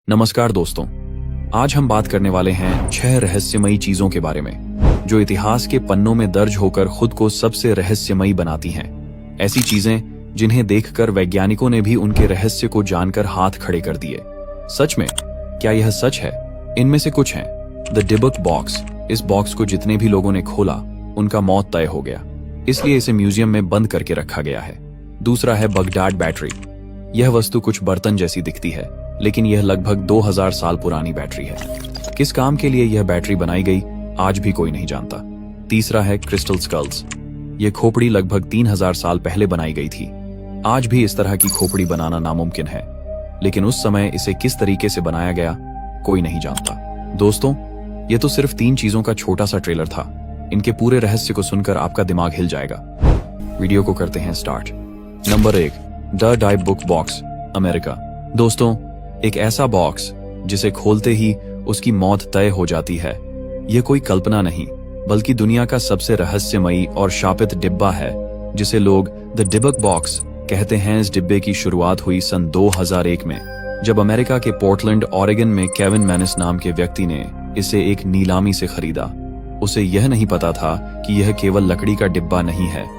नमस्कार दोस्तों, आज हम बात करने वाले हैं 6 रहस्यमयी चीजों के बारे में जो इतिहास के पन्नों में दर्ज होकर खुद को सबसे रहस्यमयी बनाती हैं। ऐसी चीजें जिन्हें देखकर वैज्ञानिकों ने भी उनके रहस्य को जानकर हाथ खड़े कर दिए। सच में क्या यह सच है? इनमें से कुछ हैं द डिबक बॉक्स। इस बॉक्स को जितने भी लोगों ने खोला उनका मौत तय हो गया, इसलिए इसे म्यूजियम में बंद करके रखा गया है। दूसरा है बगदाद बैटरी। यह वस्तु कुछ बर्तन जैसी दिखती है, लेकिन यह लगभग 2000 साल पुरानी बैटरी है। किस काम के लिए यह बैटरी बनाई गई आज भी कोई नहीं जानता। तीसरा है क्रिस्टल स्कल्स। यह खोपड़ी लगभग 3000 साल पहले बनाई गई थी। आज भी इस तरह की खोपड़ी बनाना नामुमकिन है, लेकिन उस समय इसे किस तरीके से बनाया गया कोई नहीं जानता। दोस्तों, यह तो सिर्फ 3 चीजों का छोटा सा ट्रेलर था। इनके पूरे रहस्य को सुनकर आपका दिमाग हिल जाएगा। वीडियो को करते हैं start. Number 1, the डिबक box, America. दोस्तों, एक ऐसा बॉक्स जिसे खोलते ही उसकी मौत तय हो जाती है। यह कोई कल्पना नहीं, बल्कि दुनिया का सबसे रहस्यमयी और शापित डिब्बा है, जिसे लोग द डिबक बॉक्स कहते हैं। इस डिब्बे की शुरुआत हुई सन 2001 में, जब अमेरिका के पोर्टलैंड, ऑरेगन में केविन मैनिस नाम के व्यक्ति ने इसे एक नीलामी से खरीदा। उसे यह नहीं पता था कि यह केवल लकड़ी का डिब्बा नहीं है,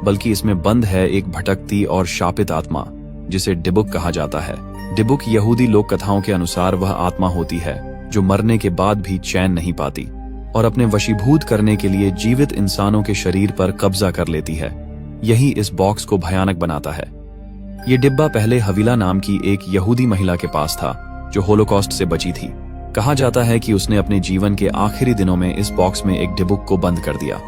बल्कि इसमें बंद है एक भटकती और शापित आत्मा, जिसे डिबक कहा जाता है। डिबक यहूदी लोक कथाओं के अनुसार वह आत्मा होती है जो मरने के बाद भी चैन नहीं पाती और अपने वशीभूत करने के लिए जीवित इंसानों के शरीर पर कब्जा कर लेती है। यही इस बॉक्स को भयानक बनाता है। ये डिब्बा पहले हवीला नाम की एक यहूदी महिला के पास था, जो होलोकॉस्ट से बची थी। कहा जाता है कि उसने अपने जीवन के आखिरी दिनों में इस बॉक्स में एक डिबक को बंद कर दिया।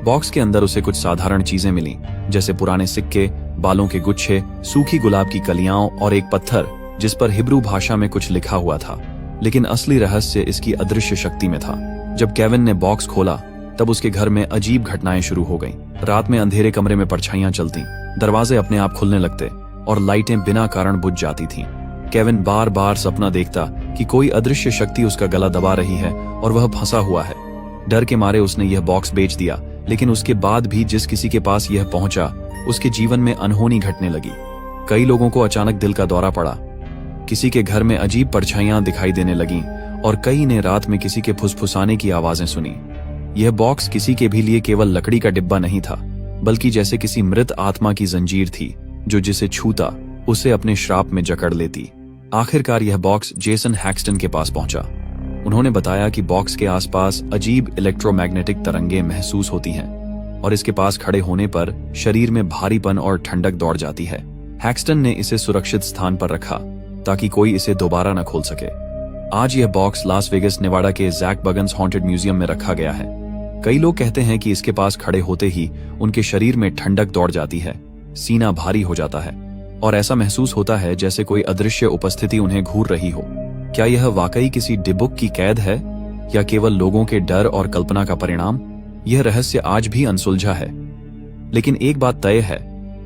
बॉक्स के अंदर उसे कुछ साधारण चीजें मिली, जैसे पुराने सिक्के, बालों के गुच्छे, सूखी गुलाब की कलियां और एक पत्थर जिस पर हिब्रू भाषा में कुछ लिखा हुआ था। लेकिन असली रहस्य इसकी अदृश्य शक्ति में था। जब केविन ने बॉक्स खोला, तब उसके घर में अजीब घटनाएं शुरू हो गईं। रात में अंधेरे कमरे में परछाइयां चलती, दरवाजे अपने आप खुलने लगते और लाइटें बिना कारण बुझ जाती थीं। केविन बार बार सपना देखता कि कोई अदृश्य शक्ति उसका गला दबा रही है और वह फंसा हुआ है। डर के मारे उसने यह बॉक्स बेच दिया, लेकिन उसके बाद भी जिस किसी के पास यह पहुंचा, उसके जीवन में अनहोनी घटने लगी। कई लोगों को अचानक दिल का दौरा पड़ा, किसी के घर में अजीब परछाइयां दिखाई देने लगीं और कई ने रात में किसी के फुसफुसाने की आवाजें सुनी। यह बॉक्स किसी के भी लिए केवल लकड़ी का डिब्बा नहीं था, बल्कि जैसे किसी मृत आत्मा की जंजीर थी, जो जिसे छूता उसे अपने श्राप में जकड़ लेती। आखिरकार यह बॉक्स जेसन हैक्सटन के पास पहुंचा। उन्होंने बताया कि बॉक्स के आसपास अजीब इलेक्ट्रोमैग्नेटिक तरंगें महसूस होती हैं और इसके पास खड़े होने पर शरीर में भारीपन और ठंडक दौड़ जाती है। हैक्सटन ने इसे सुरक्षित स्थान पर रखा ताकि कोई इसे दोबारा न खोल सके। आज यह बॉक्स लास वेगस, नेवाडा के जैक बगन्स हॉन्टेड म्यूजियम में रखा गया है। कई लोग कहते हैं कि इसके पास खड़े होते ही उनके शरीर में ठंडक दौड़ जाती है, सीना भारी हो जाता है और ऐसा महसूस होता है जैसे कोई अदृश्य उपस्थिति उन्हें घूर रही हो। क्या यह वाकई किसी डिबक की कैद है या केवल लोगों के डर और कल्पना का परिणाम? यह रहस्य आज भी अनसुलझा है। लेकिन एक बात तय है,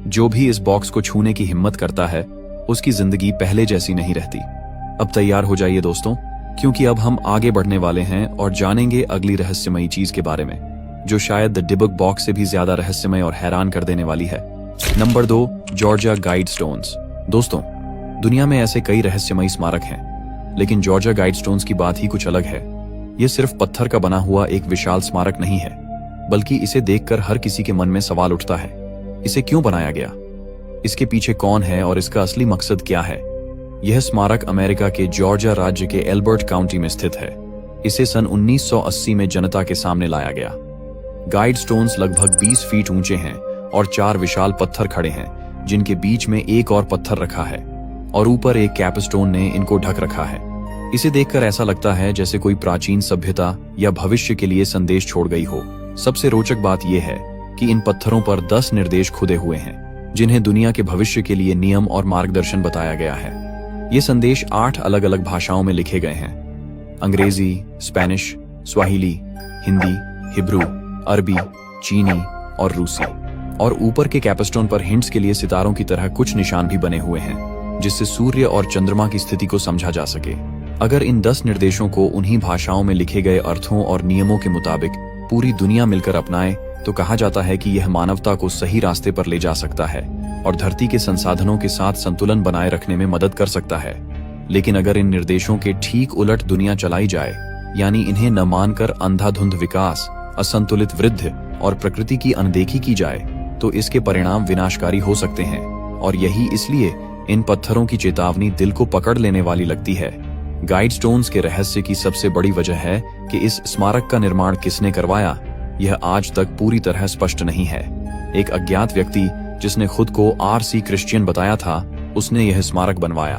जो भी इस बॉक्स को छूने की हिम्मत करता है, उसकी जिंदगी पहले जैसी नहीं रहती। अब तैयार हो जाइए दोस्तों, क्योंकि अब हम आगे बढ़ने वाले हैं और जानेंगे अगली रहस्यमयी चीज के बारे में, जो शायद द डिबक बॉक्स से भी ज्यादा रहस्यमय और हैरान कर देने वाली है। नंबर 2, जॉर्जिया गाइडस्टोन्स। दोस्तों, दुनिया में ऐसे कई रहस्यमयी स्मारक हैं, लेकिन जॉर्जिया गाइडस्टोन्स की बात ही कुछ अलग है। यह सिर्फ पत्थर का बना हुआ एक विशाल स्मारक नहीं है, बल्कि इसे देखकर हर किसी के मन में सवाल उठता है, इसे क्यों बनाया गया? इसके पीछे कौन है और इसका असली मकसद क्या है? यह स्मारक अमेरिका के जॉर्जिया राज्य के एल्बर्ट काउंटी में स्थित है। इसे सन 1980 में जनता के सामने लाया गया। गाइडस्टोन्स लगभग 20 फीट ऊंचे हैं और 4 विशाल पत्थर खड़े हैं, जिनके बीच में एक और पत्थर रखा है और ऊपर एक कैपस्टोन ने इनको ढक रखा है। इसे देखकर ऐसा लगता है जैसे कोई प्राचीन सभ्यता या भविष्य के लिए संदेश छोड़ गई हो। सबसे रोचक बात यह है कि इन पत्थरों पर 10 निर्देश खुदे हुए हैं, जिन्हें दुनिया के भविष्य के लिए नियम और मार्गदर्शन बताया गया है। ये संदेश 8 अलग अलग भाषाओं में लिखे गए हैं: अंग्रेजी, स्पेनिश, स्वाहिली, हिंदी, हिब्रू, अरबी, चीनी और रूसी। और ऊपर के कैपस्टोन पर हिंट्स के लिए सितारों की तरह कुछ निशान भी बने हुए हैं, जिससे सूर्य और चंद्रमा की स्थिति को समझा जा सके। अगर इन 10 निर्देशों को उन्हीं भाषाओं में लिखे गए अर्थों और नियमों के मुताबिक पूरी दुनिया मिलकर अपनाए, तो कहा जाता है कि यह मानवता को सही रास्ते पर ले जा सकता है और धरती के संसाधनों के साथ संतुलन बनाए रखने में मदद कर सकता है। लेकिन अगर इन निर्देशों के ठीक उलट दुनिया चलाई जाए, यानी इन्हें न मानकर अंधाधुंध विकास, असंतुलित वृद्धि और प्रकृति की अनदेखी की जाए, तो इसके परिणाम विनाशकारी हो सकते हैं। और यही इसलिए इन पत्थरों की चेतावनी दिल को पकड़ लेने वाली लगती है। गाइडस्टोन्स के रहस्य की सबसे बड़ी वजह है कि इस स्मारक का निर्माण किसने करवाया, यह आज तक पूरी तरह स्पष्ट नहीं है। एक अज्ञात व्यक्ति जिसने खुद को आरसी क्रिश्चियन बताया था, उसने यह स्मारक बनवाया।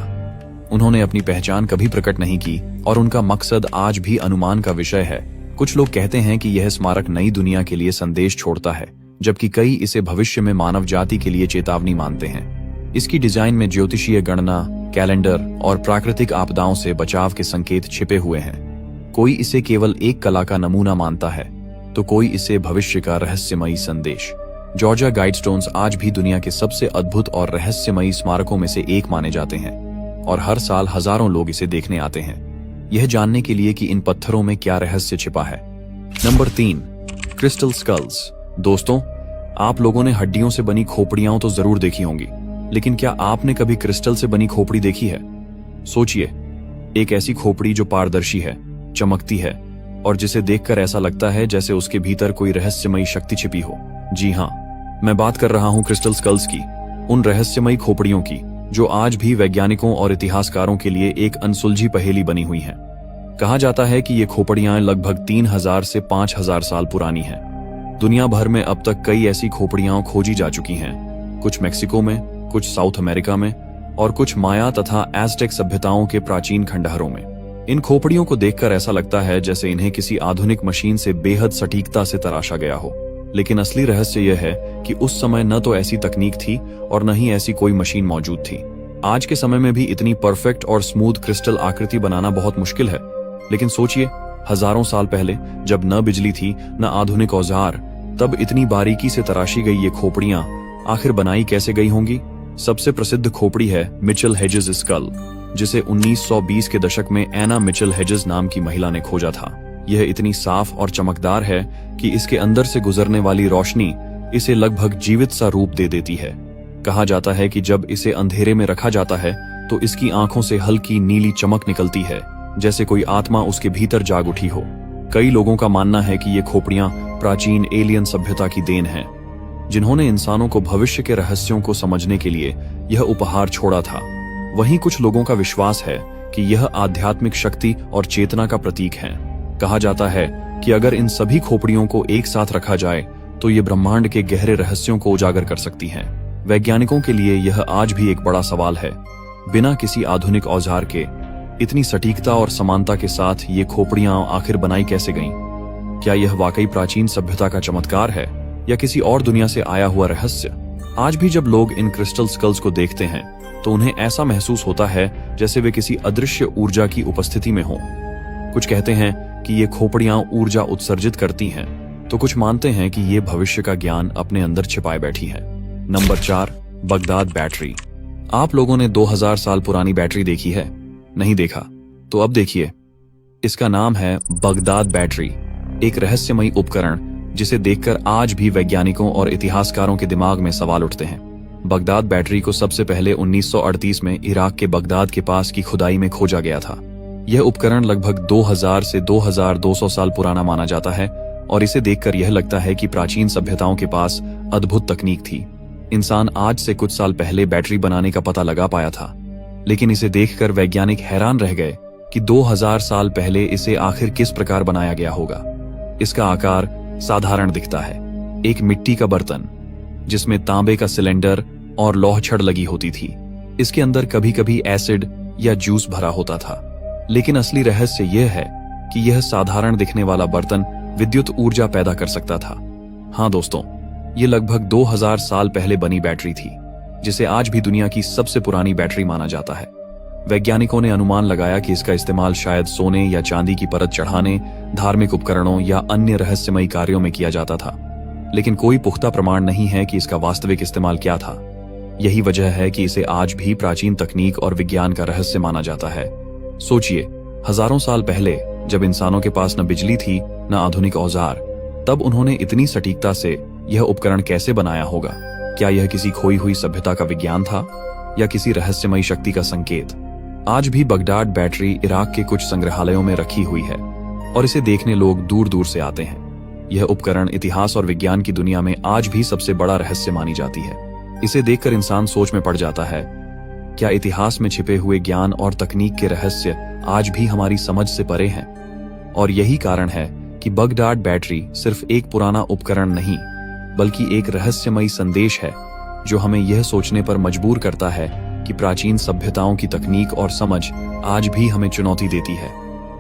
उन्होंने अपनी पहचान कभी प्रकट नहीं की और उनका मकसद आज भी अनुमान का विषय है। कुछ लोग कहते हैं कि यह स्मारक नई दुनिया के लिए संदेश छोड़ता है, जबकि कई इसे भविष्य में मानव जाति के लिए चेतावनी मानते हैं। इसकी डिजाइन में ज्योतिषीय गणना, कैलेंडर और प्राकृतिक आपदाओं से बचाव के संकेत छिपे हुए हैं। कोई इसे केवल एक कला का नमूना मानता है, तो कोई इसे भविष्य का रहस्यमयी संदेश। जॉर्जिया गाइडस्टोन्स आज भी दुनिया के सबसे अद्भुत और रहस्यमयी स्मारकों में से एक माने जाते हैं और हर साल हजारों लोग इसे देखने आते हैं, यह जानने के लिए कि इन पत्थरों में क्या रहस्य छिपा है। Number 3, crystal skulls. दोस्तों, आप लोगों ने हड्डियों से बनी खोपड़ियां तो जरूर देखी होंगी, लेकिन क्या आपने कभी क्रिस्टल से बनी खोपड़ी देखी है? सोचिए, एक ऐसी खोपड़ी जो पारदर्शी है, चमकती है और जिसे देखकर ऐसा लगता है जैसे उसके भीतर कोई रहस्यमयी शक्ति छिपी हो। जी हाँ, मैं बात कर रहा हूं क्रिस्टल स्कल्स की, उन रहस्यमयी खोपड़ियों की जो आज भी वैज्ञानिकों और इतिहासकारों के लिए एक अनसुलझी पहेली बनी हुई हैं। कहा जाता है कि ये खोपड़ियां लगभग 3000 से 5000 साल पुरानी हैं। दुनिया भर में अब तक कई ऐसी खोपड़ियां खोजी जा चुकी हैं, कुछ मेक्सिको में, कुछ साउथ अमेरिका में और कुछ माया तथा एज़टेक सभ्यताओं के प्राचीन खंडहरों में। इन खोपड़ियों को देखकर ऐसा लगता है जैसे इन्हें किसी आधुनिक मशीन से बेहद सटीकता से तराशा गया हो, लेकिन असली रहस्य यह है कि उस समय न तो ऐसी तकनीक थी और न ही ऐसी कोई मशीन मौजूद थी। आज के समय में भी इतनी परफेक्ट और स्मूथ क्रिस्टल आकृति बनाना बहुत मुश्किल है, लेकिन सोचिए, हजारों साल पहले जब न बिजली थी न आधुनिक औजार, तब इतनी बारीकी से तराशी गई ये खोपड़ियां आखिर बनाई कैसे गई होंगी? सबसे प्रसिद्ध खोपड़ी है मिचेल हेजेस स्कल, जिसे 1920 के दशक में एना मिचेल हेजेस नाम की महिला ने खोजा था। यह इतनी साफ और चमकदार है कि इसके अंदर से गुजरने वाली रोशनी इसे लगभग जीवित सा रूप दे देती है। कहा जाता है कि जब इसे अंधेरे में रखा जाता है तो इसकी आंखों से हल्की नीली चमक निकलती है, जैसे कोई आत्मा उसके भीतर जाग उठी हो। कई लोगों का मानना है कि ये खोपड़ियां प्राचीन एलियन सभ्यता की देन हैं, जिन्होंने इंसानों को भविष्य के रहस्यों को समझने के लिए यह उपहार छोड़ा था। वहीं कुछ लोगों का विश्वास है कि यह आध्यात्मिक शक्ति और चेतना का प्रतीक है। कहा जाता है कि अगर इन सभी खोपड़ियों को एक साथ रखा जाए तो ये ब्रह्मांड के गहरे रहस्यों को उजागर कर सकती हैं। वैज्ञानिकों के लिए यह आज भी एक बड़ा सवाल है, बिना किसी आधुनिक औजार के इतनी सटीकता और समानता के साथ ये खोपड़ियां आखिर बनाई कैसे गईं? क्या यह वाकई प्राचीन सभ्यता का चमत्कार है या किसी और दुनिया से आया हुआ रहस्य? आज भी जब लोग इन क्रिस्टल स्कल्स को देखते हैं तो उन्हें ऐसा महसूस होता है जैसे वे किसी अदृश्य ऊर्जा की उपस्थिति में हों। कुछ कहते हैं कि ये खोपड़ियां ऊर्जा उत्सर्जित करती हैं, तो कुछ मानते हैं कि ये भविष्य का ज्ञान अपने अंदर छिपाए बैठी है। Number 4, Baghdad battery. आप लोगों ने 2000 साल पुरानी बैटरी देखी है? नहीं देखा तो अब देखिए, इसका नाम है बगदाद बैटरी, एक रहस्यमयी उपकरण जिसे देखकर आज भी वैज्ञानिकों और इतिहासकारों के दिमाग में सवाल उठते हैं। बगदाद बैटरी को सबसे पहले 1938 में इराक के बगदाद के पास की खुदाई में खोजा गया था। यह उपकरण लगभग 2000 से 2200 साल पुराना माना जाता है और इसे देखकर यह लगता है कि प्राचीन सभ्यताओं के पास अद्भुत तकनीक थी। इंसान आज से कुछ साल पहले बैटरी बनाने का पता लगा पाया था, लेकिन इसे देखकर वैज्ञानिक हैरान रह गए कि 2000 साल पहले इसे आखिर किस प्रकार बनाया गया होगा। इसका आकार साधारण दिखता है, एक मिट्टी का बर्तन जिसमें तांबे का सिलेंडर और लौह छड़ लगी होती थी। इसके अंदर कभी कभी एसिड या जूस भरा होता था, लेकिन असली रहस्य यह है कि यह साधारण दिखने वाला बर्तन विद्युत ऊर्जा पैदा कर सकता था। हाँ दोस्तों, ये लगभग 2000 साल पहले बनी बैटरी थी, जिसे आज भी दुनिया की सबसे पुरानी बैटरी माना जाता है। वैज्ञानिकों ने अनुमान लगाया कि इसका इस्तेमाल शायद सोने या चांदी की परत चढ़ाने, धार्मिक उपकरणों या अन्य रहस्यमयी कार्यों में किया जाता था, लेकिन कोई पुख्ता प्रमाण नहीं है कि इसका वास्तविक इस्तेमाल क्या था। यही वजह है कि इसे आज भी प्राचीन तकनीक और विज्ञान का रहस्य माना जाता है। सोचिए, हजारों साल पहले जब इंसानों के पास न बिजली थी न आधुनिक औजार, तब उन्होंने इतनी सटीकता से यह उपकरण कैसे बनाया होगा? क्या यह किसी खोई हुई सभ्यता का विज्ञान था या किसी रहस्यमयी शक्ति का संकेत? आज भी बगदाद बैटरी इराक के कुछ संग्रहालयों में रखी हुई है और इसे देखने लोग दूर दूर से आते हैं। यह उपकरण इतिहास और विज्ञान की दुनिया में आज भी सबसे बड़ा रहस्य मानी जाती है। इसे देखकर इंसान सोच में पड़ जाता है, क्या इतिहास में छिपे हुए ज्ञान और तकनीक के रहस्य आज भी हमारी समझ से परे हैं? और यही कारण है कि बगदाद बैटरी सिर्फ एक पुराना उपकरण नहीं, बल्कि एक रहस्यमयी संदेश है जो हमें यह सोचने पर मजबूर करता है कि प्राचीन सभ्यताओं की तकनीक और समझ आज भी हमें चुनौती देती है।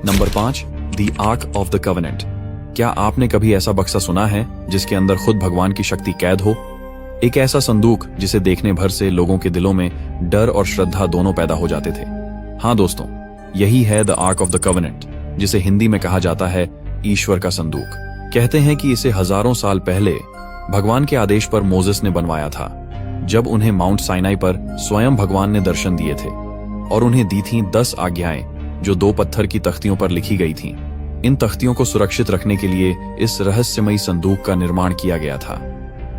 Number 5, the arc of the covenant. क्या आपने कभी ऐसा बक्सा सुना है जिसके अंदर खुद भगवान की शक्ति कैद हो? एक ऐसा संदूक जिसे देखने भर से लोगों के दिलों में डर और श्रद्धा दोनों पैदा हो जाते थे। हाँ दोस्तों, यही है the arc of the covenant, जिसे हिंदी में कहा जाता है ईश्वर का संदूक। कहते हैं कि इसे हजारों साल पहले भगवान के आदेश पर मोसेस ने बनवाया था, जब उन्हें माउंट साइनाई पर स्वयं भगवान ने दर्शन दिए थे और उन्हें दी थीं 10 आज्ञाएं जो 2 पत्थर की तख्तियों पर लिखी गई थीं। इन तख्तियों को सुरक्षित रखने के लिए इस रहस्यमयी संदूक का निर्माण किया गया था।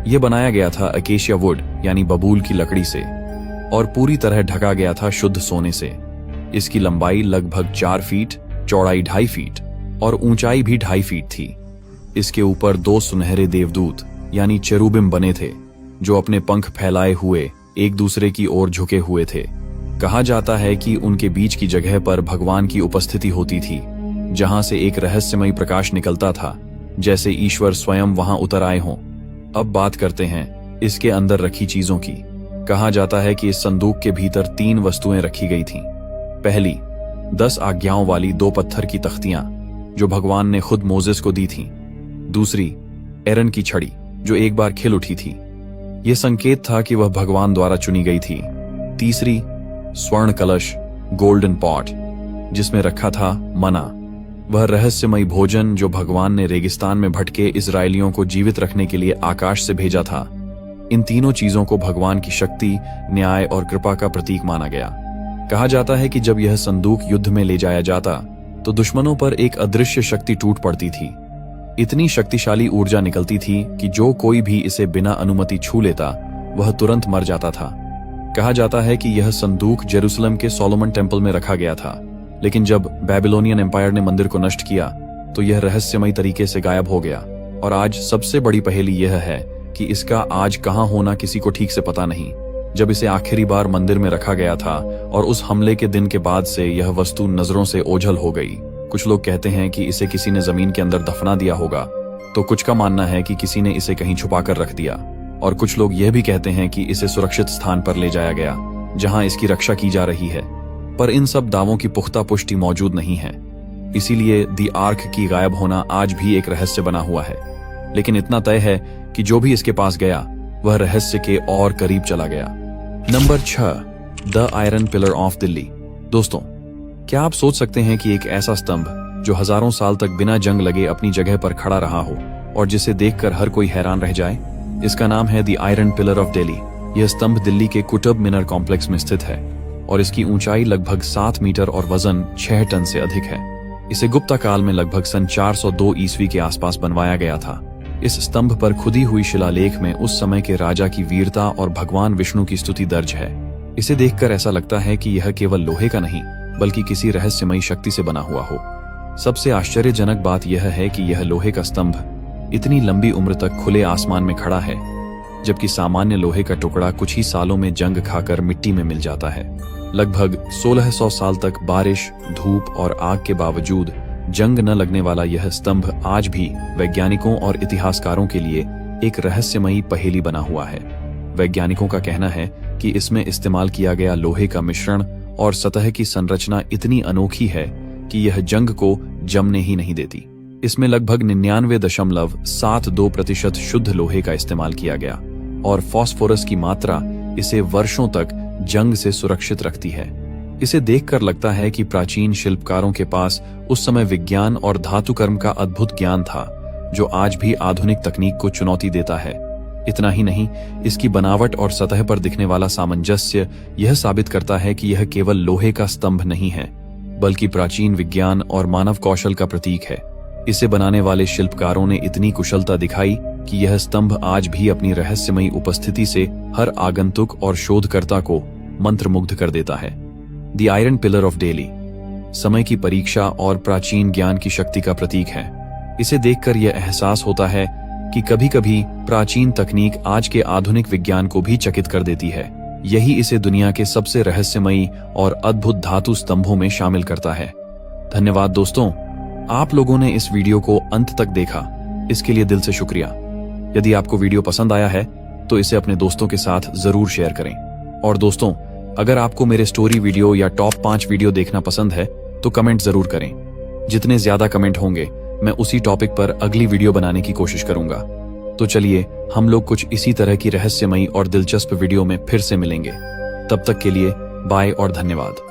यह बनाया गया था अकेशिया वुड यानी बबूल की लकड़ी से और पूरी तरह ढका गया था शुद्ध सोने से। इसकी लंबाई लगभग 4 फीट, चौड़ाई 2.5 फीट और ऊंचाई भी 2.5 फीट थी। इसके ऊपर 2 सुनहरे देवदूत यानी चेरुबिम बने थे जो अपने पंख फैलाए हुए एक दूसरे की ओर झुके हुए थे। कहा जाता है कि उनके बीच की जगह पर भगवान की उपस्थिति होती थी, जहां से एक रहस्यमयी प्रकाश निकलता था, जैसे ईश्वर स्वयं वहां उतर आए हों। अब बात करते हैं इसके अंदर रखी चीजों की। कहा जाता है कि इस संदूक के भीतर 3 वस्तुएं रखी गई थीं। पहली, 10 आज्ञाओं वाली 2 पत्थर की तख्तियां जो भगवान ने खुद मोसेस को दी थीं। दूसरी, एरन की छड़ी जो एक बार खिल उठी थी। यह संकेत था कि वह भगवान द्वारा चुनी गई थी। तीसरी, स्वर्ण कलश, गोल्डन पॉट, जिसमें रखा था मना, वह रहस्यमयी भोजन जो भगवान ने रेगिस्तान में भटके इजरायलियों को जीवित रखने के लिए आकाश से भेजा था। इन तीनों चीजों को भगवान की शक्ति, न्याय और कृपा का प्रतीक माना गया। कहा जाता है कि जब यह संदूक युद्ध में ले जाया जाता तो दुश्मनों पर एक अदृश्य शक्ति टूट पड़ती थी। इतनी शक्तिशाली ऊर्जा निकलती थी कि जो कोई भी इसे बिना अनुमति छू लेता वह तुरंत मर जाता था। कहा जाता है कि यह संदूक जेरूसलम के सोलोमन टेम्पल में रखा गया था, लेकिन जब बेबीलोनियन एम्पायर ने मंदिर को नष्ट किया तो यह रहस्यमयी तरीके से गायब हो गया। और आज सबसे बड़ी पहेली यह है कि इसका आज कहां होना किसी को ठीक से पता नहीं। जब इसे आखिरी बार मंदिर में रखा गया था और उस हमले के दिन के बाद से यह वस्तु नजरों से ओझल हो गई। कुछ लोग कहते हैं कि इसे किसी ने जमीन के अंदर दफना दिया होगा, तो कुछ का मानना है कि किसी ने इसे कहीं छुपाकर रख दिया, और कुछ लोग यह भी कहते हैं कि इसे सुरक्षित स्थान पर ले जाया गया जहां इसकी रक्षा की जा रही है। पर इन सब दावों की पुख्ता पुष्टि मौजूद नहीं है, इसीलिए दी आर्क की गायब होना आज भी एक रहस्य बना हुआ है। लेकिन इतना तय है कि जो भी इसके पास गया वह रहस्य के और करीब चला गया। Number 6, the iron pillar of Delhi. दोस्तों, क्या आप सोच सकते हैं कि एक ऐसा स्तंभ जो हजारों साल तक बिना जंग लगे अपनी जगह पर खड़ा रहा हो और जिसे देखकर हर कोई हैरान रह जाए? इसका नाम है the iron pillar of Delhi. यह स्तंभ दिल्ली के कुतुब मीनार कॉम्प्लेक्स में स्थित है और इसकी ऊंचाई लगभग 7 मीटर और वजन 6 टन से अधिक है। इसे गुप्ता काल में लगभग सन 402 ईस्वी के आसपास बनवाया गया था। इस स्तंभ पर खुदी हुई शिलालेख में उस समय के राजा की वीरता और भगवान विष्णु की स्तुति दर्ज है। इसे देखकर ऐसा लगता है कि यह केवल लोहे का नहीं बल्कि किसी रहस्यमयी शक्ति से बना हुआ हो। सबसे आश्चर्यजनक बात यह है कि यह लोहे का स्तंभ इतनी लंबी उम्र तक खुले आसमान में खड़ा है, जबकि सामान्य लोहे का टुकड़ा कुछ ही सालों में जंग खाकर मिट्टी में मिल जाता है। लगभग 1600 साल तक बारिश, धूप और आग के बावजूद जंग न लगने वाला यह स्तंभ आज भी वैज्ञानिकों और इतिहासकारों के लिए एक रहस्यमयी पहेली बना हुआ है। वैज्ञानिकों का कहना है कि इसमें इस्तेमाल किया गया लोहे का मिश्रण और सतह की संरचना इतनी अनोखी है कि यह जंग को जमने ही नहीं देती। इसमें लगभग 99.72% शुद्ध लोहे का इस्तेमाल किया गया और फास्फोरस की मात्रा इसे वर्षों तक जंग से सुरक्षित रखती है। इसे देखकर लगता है कि प्राचीन शिल्पकारों के पास उस समय विज्ञान और धातुकर्म का अद्भुत ज्ञान था, जो आज भी आधुनिक तकनीक को चुनौती देता है। इतना ही नहीं, इसकी बनावट और सतह पर दिखने वाला सामंजस्य यह साबित करता है कि यह केवल लोहे का स्तंभ नहीं है, बल्कि प्राचीन विज्ञान और मानव कौशल का प्रतीक है। इसे बनाने वाले शिल्पकारों ने इतनी कुशलता दिखाई कि यह स्तंभ आज भी अपनी रहस्यमयी उपस्थिति से हर आगंतुक और शोधकर्ता को मंत्रमुग्ध कर देता है। The iron pillar of daily, समय की परीक्षा और प्राचीन ज्ञान की शक्ति का प्रतीक है। इसे देखकर यह एहसास होता है कि कभी-कभी प्राचीन तकनीक आज के आधुनिक विज्ञान को भी चकित कर देती है। यही इसे दुनिया के सबसे रहस्यमयी और अद्भुत धातु स्तंभों में शामिल करता है। धन्यवाद दोस्तों, आप लोगों ने इस वीडियो को अंत तक देखा, इसके लिए दिल से शुक्रिया। यदि आपको वीडियो पसंद आया है तो इसे अपने दोस्तों के साथ जरूर शेयर करें। और दोस्तों, अगर आपको मेरे स्टोरी वीडियो या टॉप 5 वीडियो देखना पसंद है तो कमेंट जरूर करें। जितने ज्यादा कमेंट होंगे मैं उसी टॉपिक पर अगली वीडियो बनाने की कोशिश करूंगा। तो चलिए हम लोग कुछ इसी तरह की रहस्यमयी और दिलचस्प वीडियो में फिर से मिलेंगे। तब तक के लिए बाय और धन्यवाद।